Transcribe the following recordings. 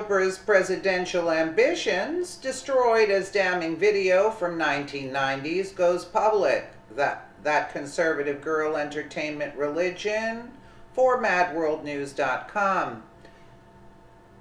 Oprah's presidential ambitions, destroyed as damning video from 1990's goes public. That conservative girl entertainment religion for madworldnews.com.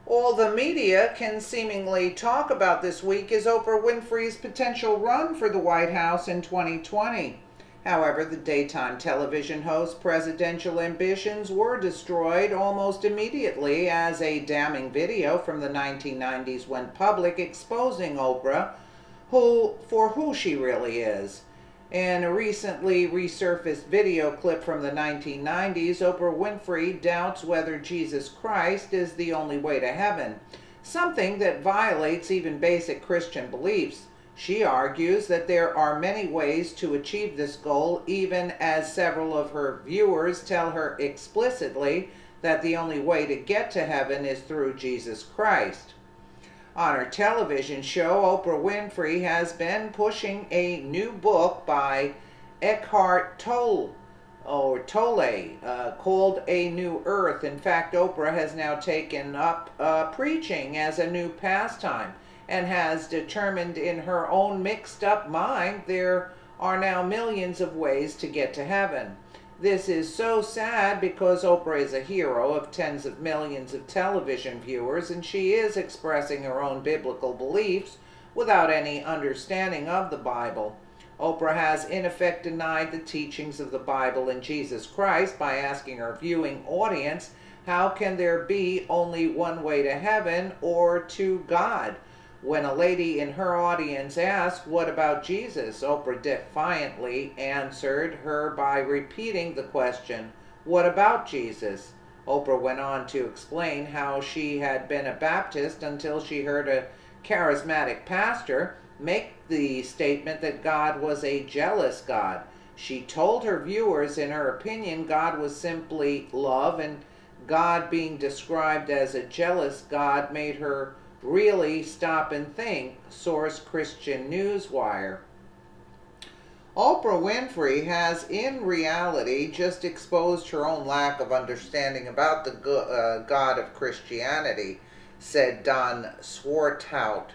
All the media can seemingly talk about this week is Oprah Winfrey's potential run for the White House in 2020. However, the daytime television host's presidential ambitions were destroyed almost immediately as a damning video from the 1990's went public exposing Oprah for who she really is. In a recently resurfaced video clip from the 1990's, Oprah Winfrey doubts whether Jesus Christ is the only way to heaven, something that violates even basic Christian beliefs. She argues that there are many ways to achieve this goal, even as several of her viewers tell her explicitly that the only way to get to heaven is through Jesus Christ. On her television show, Oprah Winfrey has been pushing a new book by Eckhart Tolle called A New Earth. In fact, Oprah has now taken up preaching as a new pastime, and has determined in her own mixed up mind there are now millions of ways to get to heaven. This is so sad because Oprah is a hero of tens of millions of television viewers, and she is expressing her own biblical beliefs without any understanding of the Bible. Oprah has in effect denied the teachings of the Bible and Jesus Christ by asking her viewing audience, how can there be only one way to heaven or to God? When a lady in her audience asked, what about Jesus? Oprah defiantly answered her by repeating the question, what about Jesus? Oprah went on to explain how she had been a Baptist until she heard a charismatic pastor make the statement that God was a jealous God. She told her viewers, in her opinion, God was simply love, and God being described as a jealous God made her really stop and think. Source Christian Newswire. Oprah Winfrey has in reality just exposed her own lack of understanding about the God of Christianity, said Don Swarthout,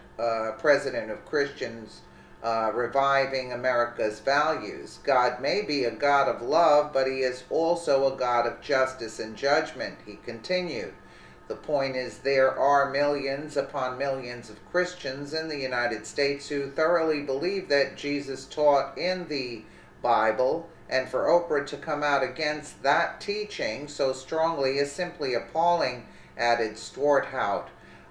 president of Christians Reviving America's Values. God may be a God of love, but he is also a God of justice and judgment, he continued. The point is, there are millions upon millions of Christians in the United States who thoroughly believe that Jesus taught in the Bible, and for Oprah to come out against that teaching so strongly is simply appalling, added Swarthout.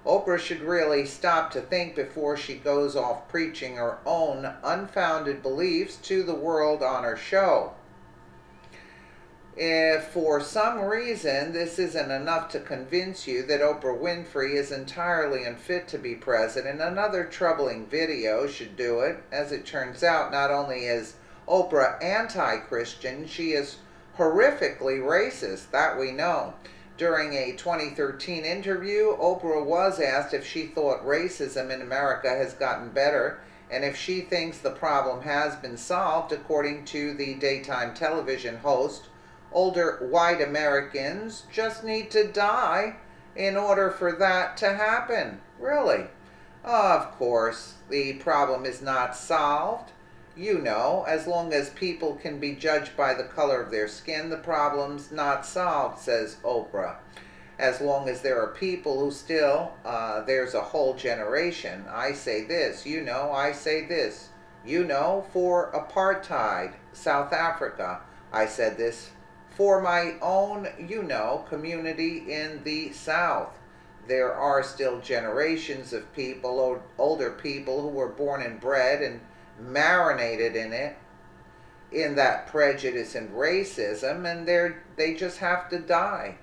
Oprah should really stop to think before she goes off preaching her own unfounded beliefs to the world on her show. If for some reason this isn't enough to convince you that Oprah Winfrey is entirely unfit to be president, another troubling video should do it. As it turns out, not only is Oprah anti-Christian, she is horrifically racist, that we know. During a 2013 interview, Oprah was asked if she thought racism in America has gotten better, and if she thinks the problem has been solved. According to the daytime television host, older white Americans just need to die in order for that to happen. Really? Of course, the problem is not solved. You know, as long as people can be judged by the color of their skin, the problem's not solved, says Oprah. As long as there are people who still, there's a whole generation. I say this, you know, I say this. You know, for apartheid, South Africa, I said this. For my own, you know, community in the South, there are still generations of people, older people who were born and bred and marinated in that prejudice and racism, and they just have to die.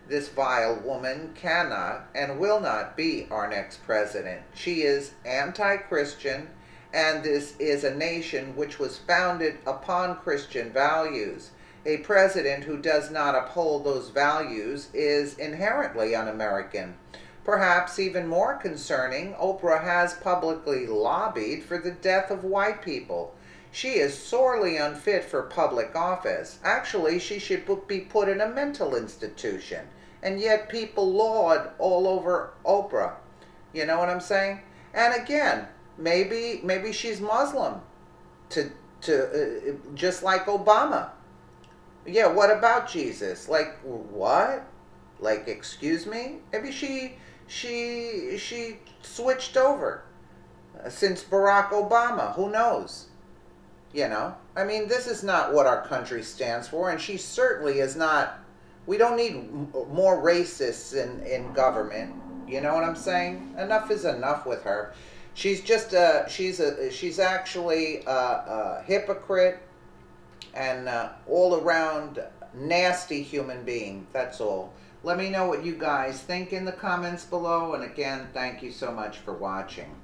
This vile woman cannot and will not be our next president. She is anti-Christian, and this is a nation which was founded upon Christian values. A president who does not uphold those values is inherently un-American. Perhaps even more concerning, Oprah has publicly lobbied for the death of white people. She is sorely unfit for public office. Actually, she should be put in a mental institution. and yet people laud all over Oprah. You know what I'm saying? And again, maybe she's Muslim, to just like Obama. Yeah, what about Jesus? Like what? Like, excuse me? Maybe she switched over since Barack Obama. Who knows? You know? I mean, this is not what our country stands for, and she certainly is not. We don't need more racists in government. You know what I'm saying? Enough is enough with her. She's just she's actually a hypocrite and all around nasty human being. That's all. Let me know what you guys think in the comments below, and again, thank you so much for watching.